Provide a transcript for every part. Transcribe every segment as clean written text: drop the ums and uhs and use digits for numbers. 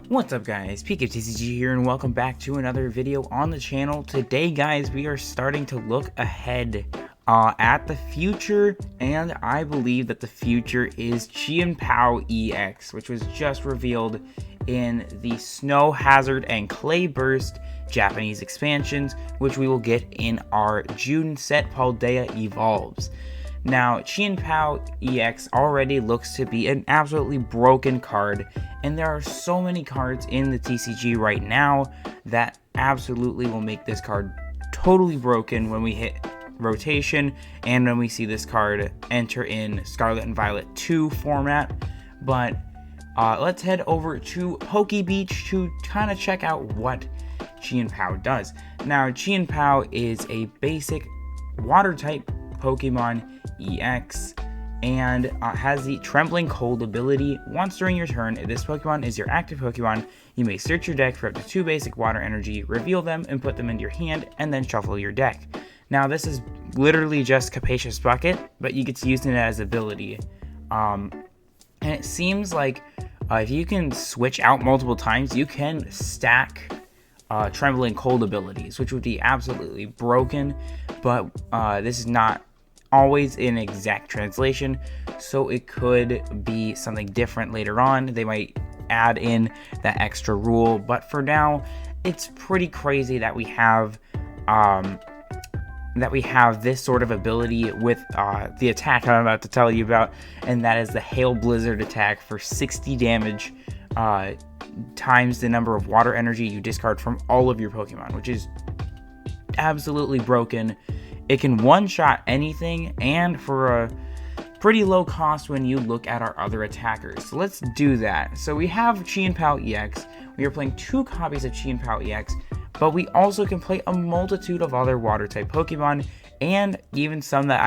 What's up guys, PKTCG here and welcome back to another video on the channel. Today guys, we are starting to look ahead at the future, and I believe that the future is Chien-Pao EX, which was just revealed in the Snow Hazard and Clay Burst Japanese expansions, which we will get in our June set Paldea Evolves. Now, Chien-Pao EX already looks to be an absolutely broken card, and there are so many cards in the TCG right now that absolutely will make this card totally broken when we hit rotation and when we see this card enter in Scarlet and Violet 2 format. But let's head over to Pokebeach to kind of check out what Chien-Pao does. Now, Chien-Pao is a basic water type Pokemon EX and has the Trembling Cold ability. Once during your turn, if this Pokemon is your active Pokemon, you may search your deck for up to 2 basic water energy, reveal them, and put them into your hand, and then shuffle your deck. Now, this is literally just Capacious Bucket, but you get to use it as ability. And it seems like if you can switch out multiple times, you can stack Trembling Cold abilities, which would be absolutely broken, but this is not always in exact translation, so it could be something different later on. They might add in that extra rule, but for now, it's pretty crazy that we have this sort of ability with the attack I'm about to tell you about, and that is the Hail Blizzard attack for 60 damage times the number of water energy you discard from all of your Pokemon, which is absolutely broken. It can one-shot anything, and for a pretty low cost when you look at our other attackers. So let's do that. So we have Chien-Pao EX. We are playing 2 copies of Chien-Pao EX, but we also can play a multitude of other water-type Pokemon, and even some that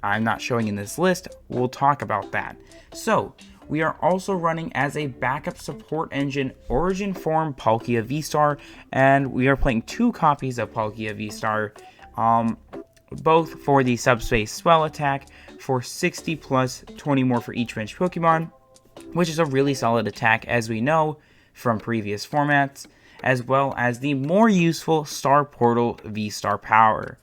I'm not showing in this list. We'll talk about that. So we are also running as a backup support engine Origin Form Palkia V-Star, and we are playing 2 copies of Palkia V-Star, both for the Subspace Swell attack for 60 plus 20 more for each bench Pokemon, which is a really solid attack as we know from previous formats, as well as the more useful Star Portal V-Star power.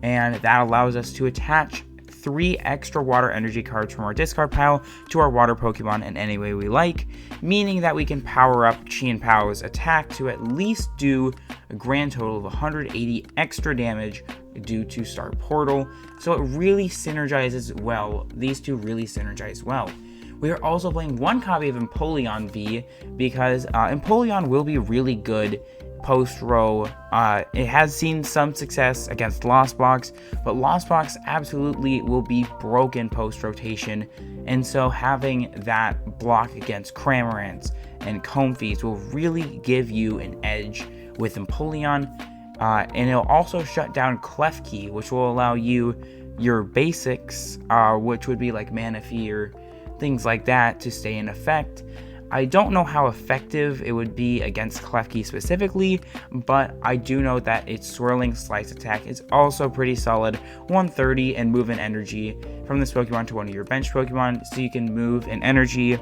And that allows us to attach 3 extra water energy cards from our discard pile to our water Pokemon in any way we like, meaning that we can power up Chien-Pao's attack to at least do a grand total of 180 extra damage due to Star Portal. So it really synergizes well. These two really synergize well. We are also playing 1 copy of Empoleon V because Empoleon will be really good post-row. It has seen some success against Lost Box, but Lost Box absolutely will be broken post-rotation, and so having that block against Cramorants and Comfeys will really give you an edge with Empoleon. And it'll also shut down Klefki, which will allow you your basics, which would be like Manaphy or things like that, to stay in effect. I don't know how effective it would be against Klefki specifically, but I do know that its Swirling Slice attack is also pretty solid, 130 and move an energy from this Pokemon to one of your bench Pokemon, so you can move an energy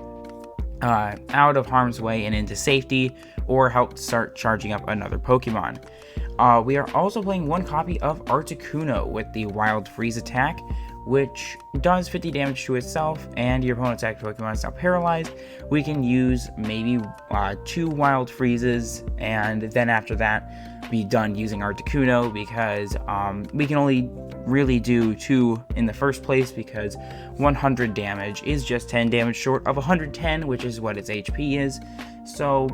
out of harm's way and into safety, or help start charging up another Pokemon. We are also playing 1 copy of Articuno with the Wild Freeze attack, which does 50 damage to itself, and your opponent's active Pokemon is now paralyzed. We can use maybe 2 Wild Freezes, and then after that be done using Articuno, because we can only really do 2 in the first place, because 100 damage is just 10 damage short of 110, which is what its HP is. So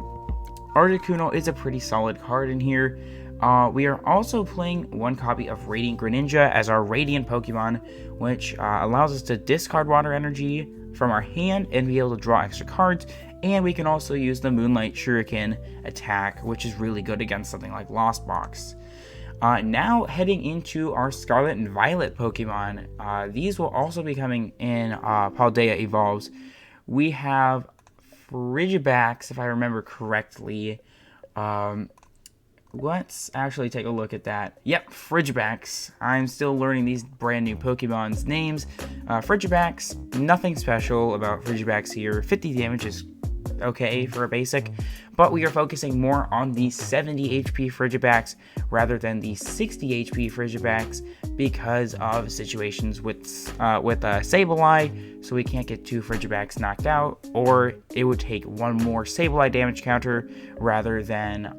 Articuno is a pretty solid card in here. We are also playing 1 copy of Radiant Greninja as our Radiant Pokemon, which allows us to discard water energy from our hand and be able to draw extra cards, and we can also use the Moonlight Shuriken attack, which is really good against something like Lost Box. Now heading into our Scarlet and Violet Pokemon, these will also be coming in Paldea Evolves. We have Frigibax, if I remember correctly. Let's actually take a look at that. Yep, Frigibax. I'm still learning these brand new Pokemon's names. Frigibax, nothing special about Frigibax here. 50 damage is okay for a basic, but we are focusing more on the 70 HP Frigibax rather than the 60 HP Frigibax because of situations with Sableye, so we can't get 2 Frigibax knocked out, or it would take 1 more Sableye damage counter rather than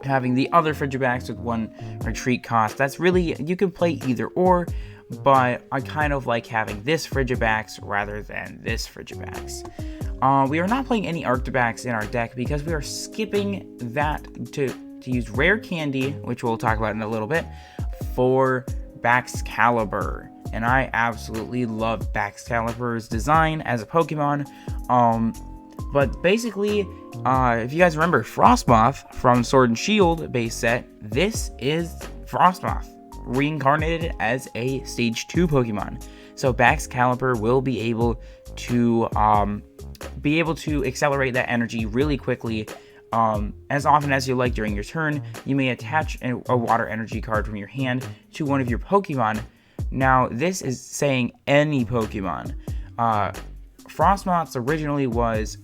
having the other Frigibax with 1 retreat cost. That's really, you can play either or, but I kind of like having this Frigibax rather than this Frigibax. We are not playing any Arctibax in our deck because we are skipping that to use Rare Candy, which we'll talk about in a little bit, for Baxcalibur. And I absolutely love Baxcalibur's design as a Pokemon. But basically, if you guys remember Frostmoth from Sword and Shield base set, this is Frostmoth reincarnated as a Stage 2 Pokemon. So Baxcalibur will be able to accelerate that energy really quickly. As often as you like during your turn, you may attach a water energy card from your hand to one of your Pokemon. Now, this is saying any Pokemon. Frostmoths originally was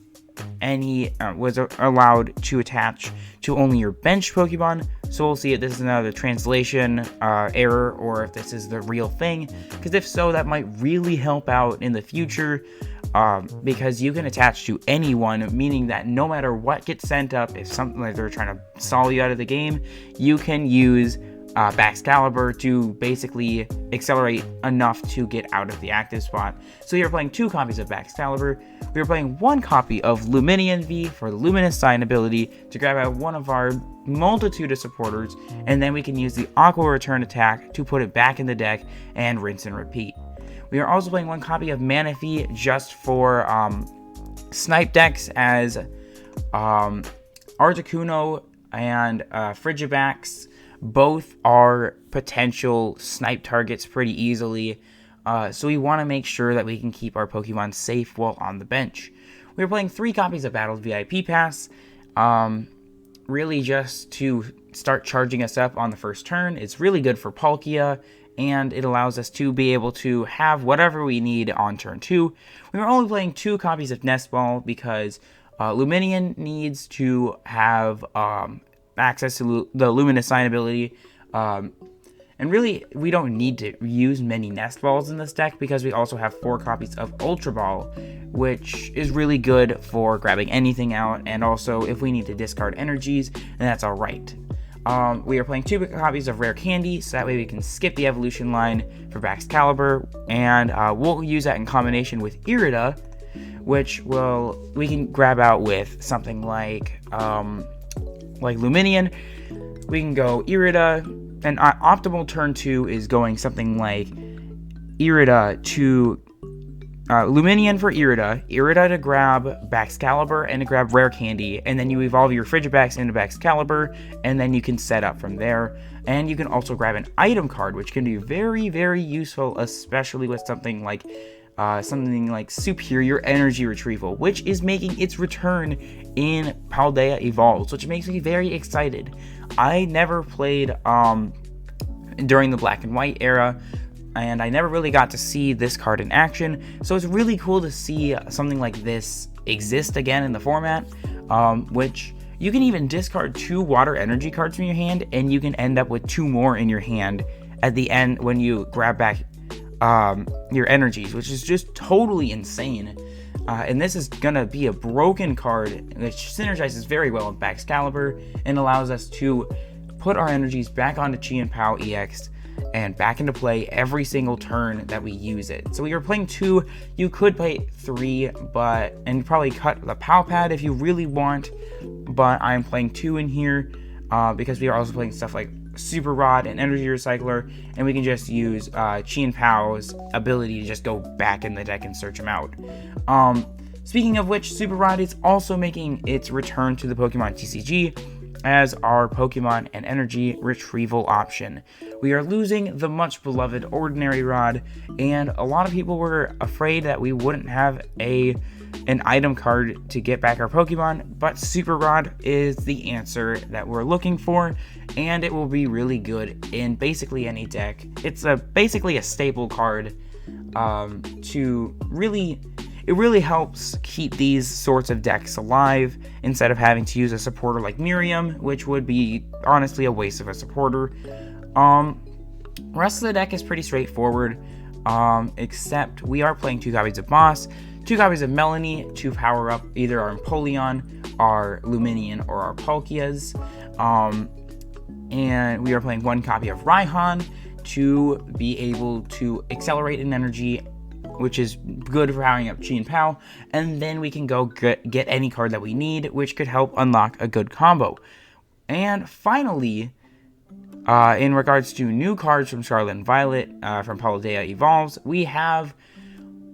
allowed to attach to only your bench Pokemon, so we'll see if this is another translation error or if this is the real thing, because if so, that might really help out in the future, because you can attach to anyone, meaning that no matter what gets sent up, if something like they're trying to stall you out of the game, you can use Baxcalibur to basically accelerate enough to get out of the active spot. So you're playing 2 copies of Baxcalibur. We are playing 1 copy of Luminion V for the Luminous Sign ability to grab out one of our multitude of supporters, and then we can use the Aqua Return attack to put it back in the deck and rinse and repeat. We are also playing 1 copy of Manaphy just for snipe decks, as Articuno and Frigibax both are potential snipe targets pretty easily, so we want to make sure that we can keep our Pokemon safe while on the bench. We are playing 3 copies of Battle VIP Pass, really just to start charging us up on the first turn. It's really good for Palkia, and it allows us to be able to have whatever we need on turn 2. We are only playing 2 copies of Nest Ball because Luminion needs to have access to the Luminous Sign ability, and really we don't need to use many Nest Balls in this deck because we also have 4 copies of Ultra Ball, which is really good for grabbing anything out, and also if we need to discard energies, then that's alright. We are playing 2 copies of Rare Candy, so that way we can skip the evolution line for Baxcalibur, and we'll use that in combination with Irida, which we can grab out with something like Luminion. We can go Irida, and optimal turn 2 is going something like Irida to Luminion for Irida to grab Baxcalibur and to grab Rare Candy, and then you evolve your Frigibax into Baxcalibur, and then you can set up from there. And you can also grab an item card, which can be very, very useful, especially with something like Superior Energy Retrieval, which is making its return in Paldea Evolves, which makes me very excited. I never played during the Black and White era, and I never really got to see this card in action, so it's really cool to see something like this exist again in the format, which you can even discard 2 water energy cards from your hand, and you can end up with 2 more in your hand at the end when you grab back your energies, which is just totally insane. And this is gonna be a broken card which synergizes very well with Baxcalibur and allows us to put our energies back onto Chien-Pao EX and back into play every single turn that we use it. So we are playing 2, you could play 3, and probably cut the POW pad if you really want, but I'm playing 2 in here because we are also playing stuff like Super Rod and Energy Recycler, and we can just use Chien-Pao's ability to just go back in the deck and search them out. Speaking of which, Super Rod is also making its return to the Pokemon TCG as our Pokemon and energy retrieval option. We are losing the much beloved Ordinary Rod, and a lot of people were afraid that we wouldn't have an item card to get back our Pokemon, but Super Rod is the answer that we're looking for, and it will be really good in basically any deck. It's basically a staple card to really... it really helps keep these sorts of decks alive instead of having to use a supporter like Miriam, which would be honestly a waste of a supporter. Rest of the deck is pretty straightforward, except we are playing 2 copies of Moss, 2 copies of Melanie to power up either our Empoleon, our Luminion, or our Palkias. And we are playing 1 copy of Raihan to be able to accelerate in energy, which is good for powering up Chien-Pao, and then we can go get any card that we need, which could help unlock a good combo. And finally, in regards to new cards from Scarlet and Violet, from Paldea Evolves, we have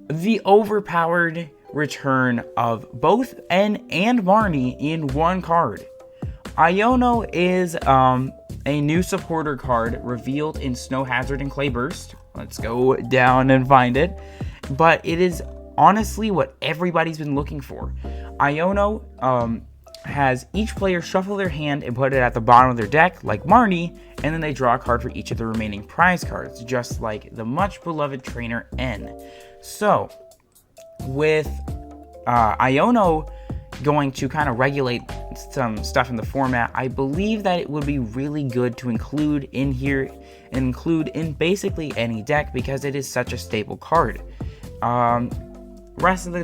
the overpowered return of both En and Marnie in 1 card. Iono is a new supporter card revealed in Snow Hazard and Clay Burst. Let's go down and find it. But it is honestly what everybody's been looking for. Iono has each player shuffle their hand and put it at the bottom of their deck, like Marnie, and then they draw a card for each of the remaining prize cards, just like the much beloved trainer En. So, with Iono going to kind of regulate some stuff in the format, I believe that it would be really good to include in here, include in basically any deck, because it is such a staple card. Rest of the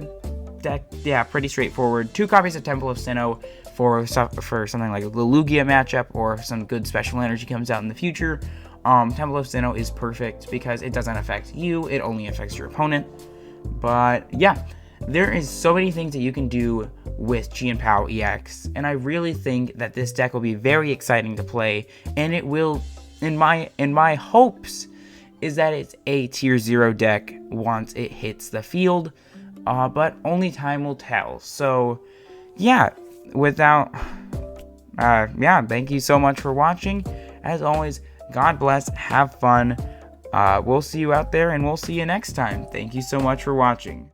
deck, yeah, pretty straightforward. 2 copies of Temple of Sinnoh for something like a Lugia matchup, or if some good special energy comes out in the future. Temple of Sinnoh is perfect because it doesn't affect you, it only affects your opponent. But yeah, there is so many things that you can do with Chien-Pao EX, and I really think that this deck will be very exciting to play, and it will, in my hopes, is that it's a tier 0 deck once it hits the field, but only time will tell. So yeah, thank you so much for watching. As always, God bless, have fun. We'll see you out there, and we'll see you next time. Thank you so much for watching.